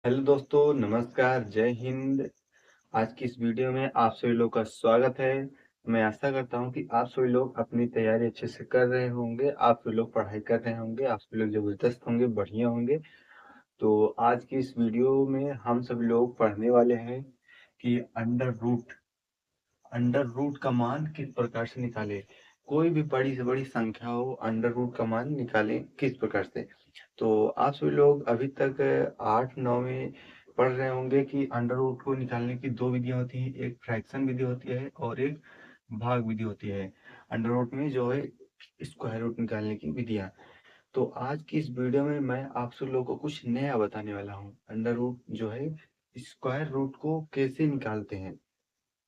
Hello दोस्तों, नमस्कार, जय हिंद। आज की इस वीडियो में आप सभी लोग का स्वागत है। मैं आशा करता हूं कि आप सभी लोग अपनी तैयारी अच्छे से कर रहे होंगे, आप सभी लोग पढ़ाई कर रहे होंगे, आप सभी लोग जबरदस्त होंगे, बढ़िया होंगे। तो आज की इस वीडियो में हम सभी लोग पढ़ने वाले हैं कि अंडर रूट का मान किस प्रकार से निकालें। कोई भी बड़ी से बड़ी संख्या हो, अंडर रूट का मान निकालें किस प्रकार से। तो आप सभी लोग अभी तक 8-9 में पढ़ रहे होंगे कि अंडर रूट को निकालने की दो विधियां होती हैं, एक फ्रैक्शन विधि होती है और एक भाग विधि होती है। अंडर रूट में जो है स्क्वायर रूट निकालने की विधियां। तो आज की इस वीडियो में मैं आप सब लोगों को कुछ नया बताने वाला हूँ। अंडर रूट जो है स्क्वायर रूट को कैसे निकालते हैं।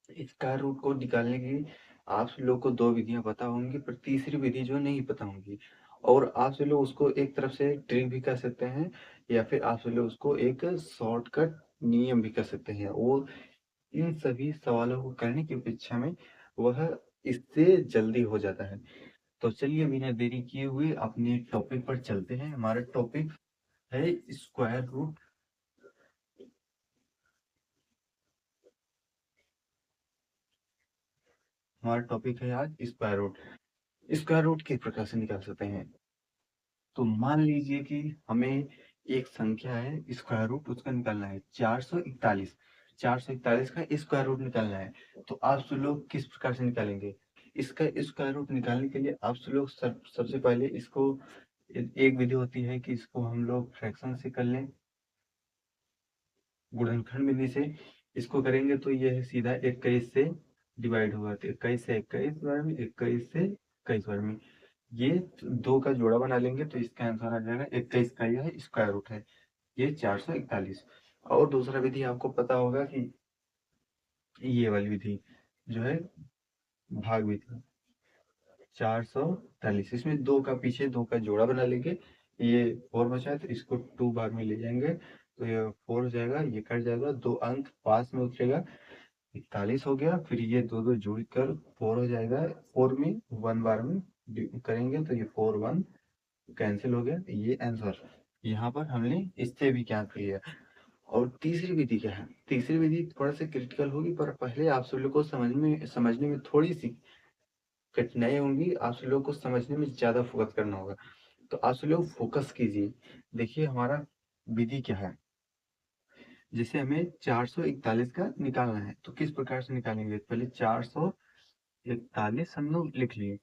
स्क्वायर रूट को निकालने की आप सब लोग को दो विधियां पता होंगी, पर तीसरी विधि जो नहीं पता होंगी। और आप सब लोग उसको एक तरफ से ट्रिक भी कर सकते हैं, या फिर आप सब लोग उसको एक शॉर्टकट नियम भी कर सकते हैं। वो इन सभी सवालों को करने की अपेक्षा में वह इससे जल्दी हो जाता है। तो चलिए बिना देरी किए हुए अपने टॉपिक पर चलते हैं। हमारा टॉपिक है स्क्वायर रूट। हमारा टॉपिक है आज स्क्वायर रूट। स्क्वायर रूट किस प्रकार से निकाल सकते हैं। तो मान लीजिए कि हमें एक संख्या है, स्क्वायर रूट उसका निकालना है 441। 441 का स्क्वायर रूट निकालना है। तो आप सब लोग किस प्रकार से निकालेंगे। इसका स्क्वायर रूट निकालने के लिए आप सब लोग सबसे पहले इसको एक विधि होती है कि इसको हम लोग फ्रैक्शन से कर लें, गुणनखंड विधि से। इसको करेंगे तो यह सीधा 21 से डिवाइड होगा, तो 21 से 21 बार में, 21 से 21 बार में ये दो का जोड़ा बना लेंगे, तो इसका आंसर आ जाएगा 21 का यह स्क्वायर रूट है, ये 441। और दूसरा विधि आपको पता होगा कि ये वाली विधि जो है भाग विधि। 441 इसमें दो का पीछे दो का जोड़ा बना लेंगे, ये 4 बचा है तो इसको 2 बार में ले जाएंगे, तो ये 4 हो जाएगा, ये कट जाएगा, दो अंक पास में उतरेगा, 41 हो गया। फिर ये दो दो जोड़ कर 4 हो जाएगा, 4 में 1 बार में करेंगे तो ये 4 1 कैंसिल हो गया, ये आंसर। यहाँ पर हमने इससे भी क्या किया। और तीसरी विधि क्या है। तीसरी विधि थोड़ा सा क्रिटिकल होगी, पर पहले आप सब लोग को समझने में थोड़ी सी कठिनाई होंगी, आप सब लोग को समझने में ज्यादा फोकस करना होगा। तो आप सब लोग फोकस कीजिए। देखिए हमारा विधि क्या है। जैसे हमें 441 का निकालना है, तो किस प्रकार से निकालेंगे। पहले 441 हम लोग लिख लिए।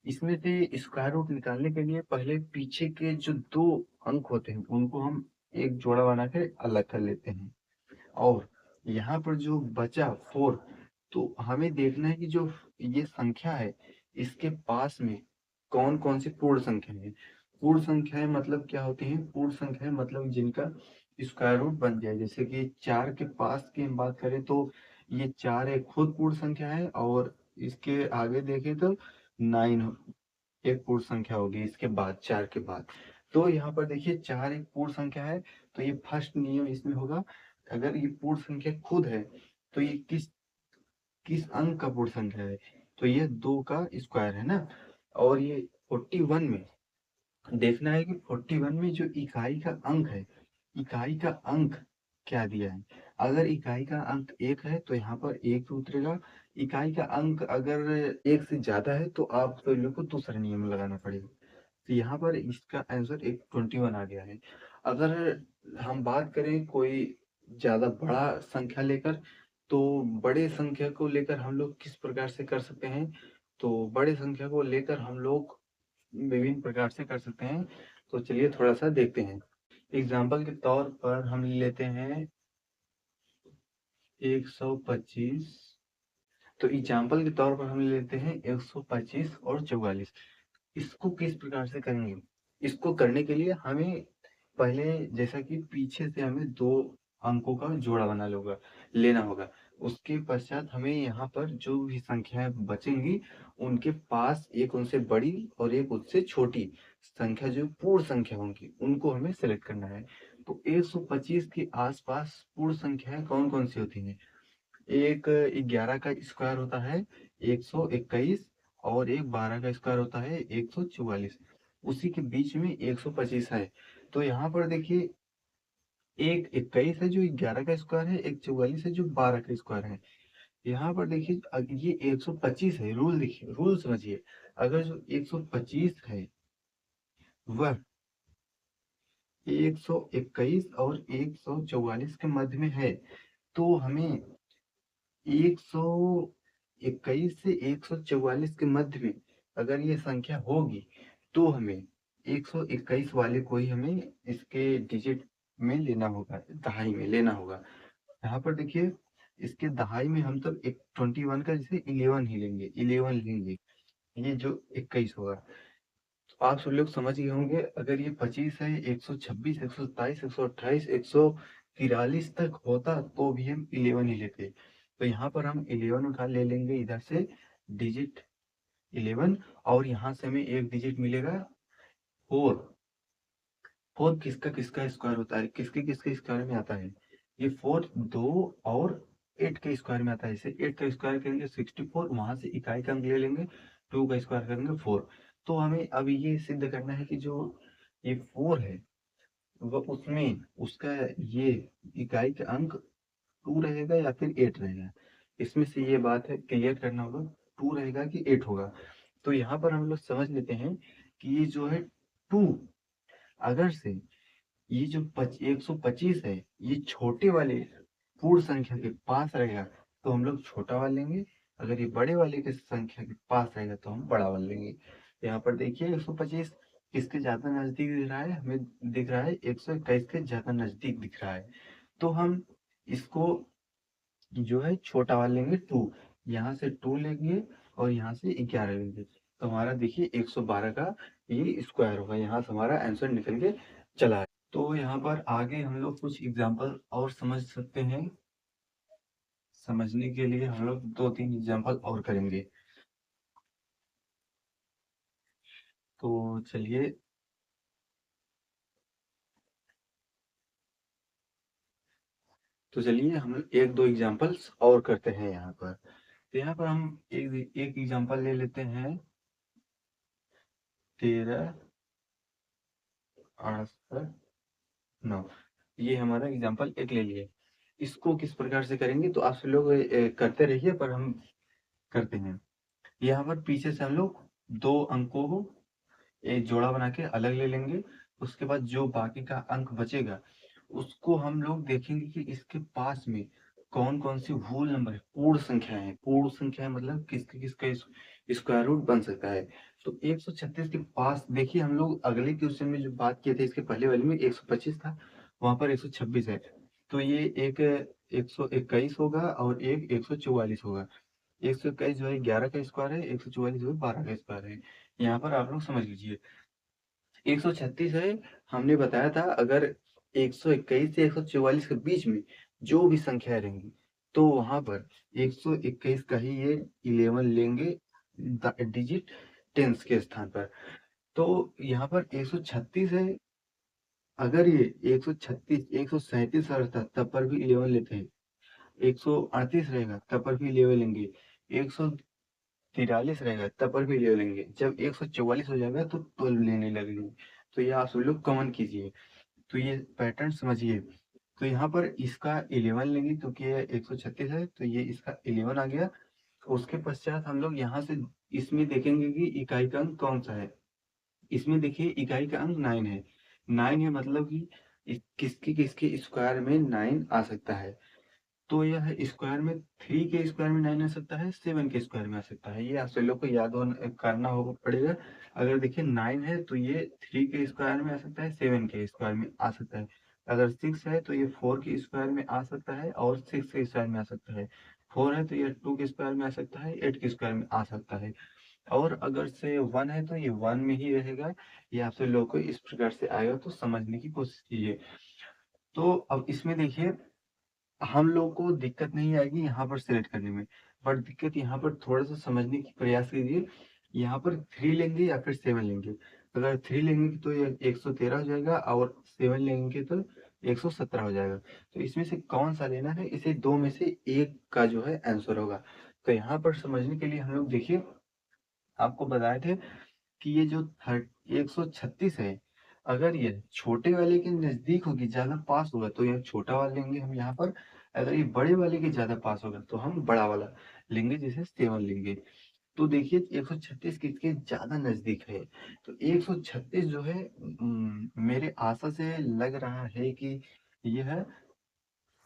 इसमें से स्क्वायर रूट निकालने के लिए पहले पीछे के जो दो अंक होते हैं उनको हम एक जोड़ा बना के अलग कर लेते हैं। और यहाँ पर जो बचा 4, तो हमें देखना है कि जो ये संख्या है इसके पास में कौन कौन सी पूर्ण संख्या है। पूर्ण संख्याएं मतलब क्या होती हैं। पूर्ण संख्याएं मतलब जिनका स्क्वायर रूट बन जाए। जैसे कि 4 के पास की हम बात करें तो ये 4 एक खुद पूर्ण संख्या है, और इसके आगे देखें तो 9 एक पूर्ण संख्या होगी इसके बाद, 4 के बाद। तो यहाँ पर देखिए 4 एक पूर्ण संख्या है, तो ये फर्स्ट नियम इसमें होगा। अगर ये पूर्ण संख्या खुद है तो ये किस किस अंक का पूर्ण संख्या है। तो ये 2 का स्क्वायर है ना। और ये 41 में देखना है कि 41 में जो इकाई का अंक है, इकाई का अंक क्या दिया है। अगर इकाई का अंक 1 है तो यहाँ पर 1 उतरेगा। इकाई का अंक अगर 1 से ज्यादा है तो आप तो इन लोग को दूसरा नियम लगाना पड़ेगा। तो यहाँ पर इसका आंसर एक 21 आ गया है। अगर हम बात करें कोई ज्यादा बड़ा संख्या लेकर, तो बड़े संख्या को लेकर हम लोग किस प्रकार से कर सकते हैं। तो बड़े संख्या को लेकर हम लोग विभिन्न प्रकार से कर सकते हैं। तो चलिए थोड़ा सा देखते हैं। एग्जाम्पल के तौर पर हम लेते हैं 125। तो एग्जाम्पल के तौर पर हम लेते हैं 125 और 44। इसको किस प्रकार से करेंगे। इसको करने के लिए हमें पहले जैसा कि पीछे से हमें दो अंकों का जोड़ा बना होगा, लेना होगा। उसके पश्चात हमें यहाँ पर जो भी संख्याएं बचेंगी उनके पास एक उनसे बड़ी और एक उससे छोटी संख्या जो पूर्ण संख्या होंगी उनको हमें सेलेक्ट करना है। तो 125 के आसपास पूर्ण संख्याएं कौन कौन सी होती हैं। एक 11 का स्क्वायर होता है 121, और एक 12 का स्क्वायर होता है 144। उसी के बीच में 125 है। तो यहाँ पर देखिए एक 21 है जो 11 का स्क्वायर है, एक 44 है जो 12 का स्क्वायर है। यहाँ पर देखिए ये 125 है। रूल देखिए, रूल समझिए। अगर जो 125 है वह 121 और 144 के मध्य में है, तो हमें 121 से 144 के मध्य में अगर ये संख्या होगी, तो हमें 121 वाले को ही हमें इसके डिजिट में लेना होगा, दहाई में लेना होगा। यहाँ पर देखिए, इसके दहाई में हम तब एक 21 का जैसे 11 ही लेंगे, 11 लेंगे, ये जो 21 होगा। तो आप सब लोग समझ गए होंगे, अगर ये 25 है, 126, 127, 128, 143 तक होता तो भी हम 11 ही लेते। तो यहाँ पर हम 11 उठा ले लेंगे इधर से, डिजिट 11, और यहाँ से हमें एक डिजिट मिलेगा 4। 4 किसका किसका स्क्वायर होता है, किसके किसके स्क्वायर में आता है? ये 4 2 और 8 के स्क्वायर में आता है। इसे 8 का स्क्वायर करेंगे 64, वहां से इकाई का अंक ले लेंगे, 2 का स्क्वायर करेंगे 4। तो हमें अब ये सिद्ध करना है कि जो ये 4 है वह उसमें उसका ये इकाई का अंक 2 रहेगा या फिर 8 रहेगा। इसमें से ये बात है क्लियर करना होगा, 2 रहेगा कि 8 होगा। तो यहाँ पर हम लोग समझ लेते हैं कि ये जो है 2, अगर से ये जो 125 है ये छोटे वाले पूर्ण संख्या के पास रहेगा तो हम लोग छोटा वाला लेंगे, अगर ये बड़े वाले के संख्या के पास रहेगा तो हम बड़ा वाला लेंगे। यहाँ पर देखिए 125 किसके ज्यादा नजदीक दिख रहा है, हमें दिख रहा है 121 के ज्यादा नजदीक दिख रहा है। तो हम इसको जो है छोटा वाला लेंगे 2, यहाँ से 2 लेंगे और यहाँ से 11 लेंगे, तो हमारा देखिए 112 का ये स्क्वायर होगा। यहाँ से हमारा आंसर निकल के चला है। तो यहाँ पर आगे हम लोग कुछ एग्जाम्पल और समझ सकते हैं। समझने के लिए हम लोग 2-3 एग्जाम्पल और करेंगे। तो चलिए, हम एक दो एग्जाम्पल्स और करते हैं यहाँ पर। तो यहाँ पर हम एक एक एग्जाम्पल ले लेते हैं, 13 68 9। ये हमारा एग्जाम्पल एक ले लिए। इसको किस प्रकार से करेंगे तो आप लोग करते रहिए, पर हम करते हैं। यहाँ पर पीछे से हम लोग दो अंकों को एक जोड़ा बना के अलग ले लेंगे। उसके बाद जो बाकी का अंक बचेगा उसको हम लोग देखेंगे कि इसके पास में कौन कौन सी होल नंबर है, पूर्ण संख्या है। पूर्ण संख्या है मतलब किसके किसका स्क्वायर रूट बन सकता है। तो 136 के पास देखिए, हम लोग अगले क्वेश्चन में जो बात किए थे इसके पहले वाले में 125 था, वहां पर 126 है। तो ये एक 121 होगा और एक 144 होगा। 121 जो है 11 का स्क्वायर है, 144 जो है 12 का स्क्वायर है। यहाँ पर आप लोग समझ लीजिए, 136 है। हमने बताया था अगर 121 से 144 के बीच में जो भी संख्या रहेंगी तो वहां पर 121 का ही ये 11 लेंगे डिजिट टेंस के स्थान पर। तो यहाँ पर 136 है, अगर ये 136 137 रहता तब पर भी 11 लेते हैं, 138 रहेगा तब पर भी 11 लेंगे, 143 रहेगा तब पर भी 11 लेंगे, जब 144 हो जाएगा तो 12 लेने लगेंगे। तो ये आप सब लोग कमेंट कीजिए। तो ये पैटर्न समझिए। तो यहाँ पर इसका 11 लेंगे क्योंकि ये 136 है, तो ये इसका 11 आ गया। उसके पश्चात हम लोग यहाँ से इसमें देखेंगे कि इकाई का अंक कौन सा है। इसमें देखिए इकाई का अंक 9 है। 9 है मतलब कि किसके किसके स्क्वायर में 9 आ सकता है। तो यह स्क्वायर में 3 के स्क्वायर में 9 आ सकता है, 7 के स्क्वायर में आ सकता है। ये आप सभी लोग को याद करना होगा पड़ेगा। अगर देखिए 9 है तो ये 3 के स्क्वायर में आ सकता है, 7 के स्क्वायर में आ सकता है। अगर 6 है तो ये 4 के स्क्वायर में आ सकता है और 6 के स्क्वायर में आ सकता है। 4 है तो ये 2 के स्क्वायर में आ सकता है, 8 के स्क्वायर में आ सकता है। और अगर से 1 है तो ये 1 में ही रहेगा। ये आप सभी लोग को इस प्रकार से आएगा, तो समझने की कोशिश कीजिए। तो अब इसमें देखिए, हम लोग को दिक्कत नहीं आएगी यहाँ पर सिलेक्ट करने में, बट दिक्कत यहाँ पर थोड़ा सा समझने की प्रयास कीजिए। यहाँ पर 3 लेंगे या फिर 7 लेंगे। अगर 3 लेंगे तो ये 113 हो जाएगा और 7 लेंगे तो 117 हो जाएगा। तो इसमें से कौन सा लेना है, इसे दो में से एक का जो है आंसर होगा। तो यहाँ पर समझने के लिए हम लोग देखिए, आपको बताए थे कि ये जो 136 है, अगर ये छोटे वाले के नजदीक होगी, ज्यादा पास होगा, तो ये छोटा वाला लेंगे हम यहाँ पर। अगर ये बड़े वाले के ज्यादा पास होगा तो हम बड़ा वाला लेंगे, जैसे 7 लेंगे। तो देखिए 136 किसके ज्यादा नजदीक है, तो 136 जो है मेरे आशा से लग रहा है कि यह है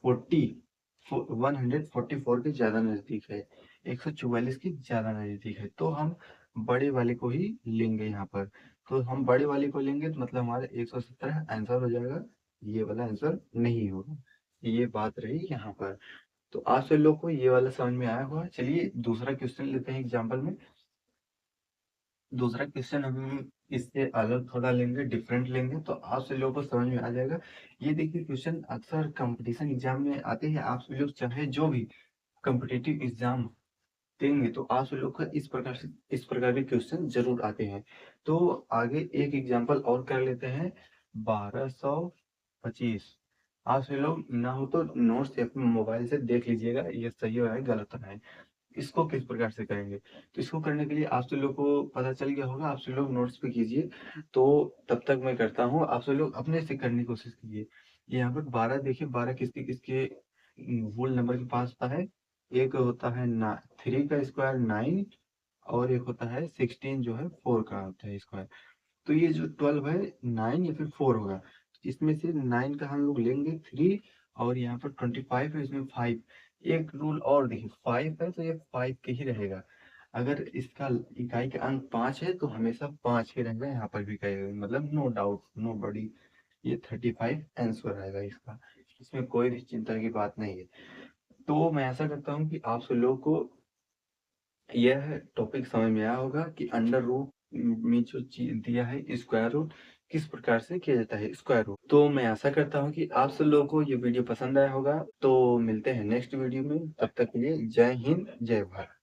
144 के ज्यादा नजदीक है, 144 के ज्यादा नजदीक है, तो हम बड़े वाले को ही लेंगे यहाँ पर। तो हम बड़े वाले को लेंगे तो मतलब हमारा 117 आंसर हो जाएगा, ये वाला आंसर नहीं होगा। ये बात रही यहाँ पर। तो आप सब लोग को ये वाला समझ में आया होगा। चलिए दूसरा क्वेश्चन लेते हैं एग्जाम्पल में। दूसरा क्वेश्चन हम इससे अलग थोड़ा लेंगे, डिफरेंट लेंगे, तो आप सभी लोगों को समझ में आ जाएगा। ये देखिए क्वेश्चन अक्सर कंपटीशन एग्जाम में आते हैं। आप सभी लोग चाहे जो भी कम्पिटिटिव एग्जाम देंगे तो आप सभी लोग का इस प्रकार के क्वेश्चन जरूर आते हैं। तो आगे एक एग्जाम्पल और कर लेते हैं। 1225। आप सभी लोग ना हो तो नोट्स या अपने मोबाइल से देख लीजिएगा, ये सही हो रहा है गलत हो रहा है। इसको किस प्रकार से करेंगे, तो इसको करने के लिए आप सब लोग को पता चल गया होगा, आप सब लोग नोट्स पे कीजिए। तो तब तक मैं करता हूँ, आप सब लोग अपने से करने की कोशिश कीजिए। यहाँ पर 12 देखिए, 12 किसके किसके होल नंबर के पास होता है। एक होता है 3 का स्क्वायर 9, और एक होता है 16 जो है 4 का होता है स्क्वायर। तो ये जो 12 है 9 या फिर 4 होगा। इसमें से 9 का हम लोग लेंगे 3, और यहाँ पर 25 है, इसमें 5। एक रूल और देखिए, 5 है तो ये 5 के ही रहेगा। अगर इसका इकाई का अंक 5 है तो हमेशा 5 ही रहेगा, यहाँ पर भी कहेगा, मतलब नो डाउट नो बड़ी, ये 35 आंसर रहेगा इसका। इसमें कोई भी चिंता की बात नहीं है। तो मैं ऐसा करता हूँ कि आप सब लोगों को यह टॉपिक समझ में आया होगा कि अंडर रूट में जो चीज दिया है, स्क्वायर रूट किस प्रकार से किया जाता है, स्क्वायर रूट। तो मैं आशा करता हूँ कि आप सब लोगों को ये वीडियो पसंद आया होगा। तो मिलते हैं नेक्स्ट वीडियो में, तब तक के लिए जय हिंद जय भारत।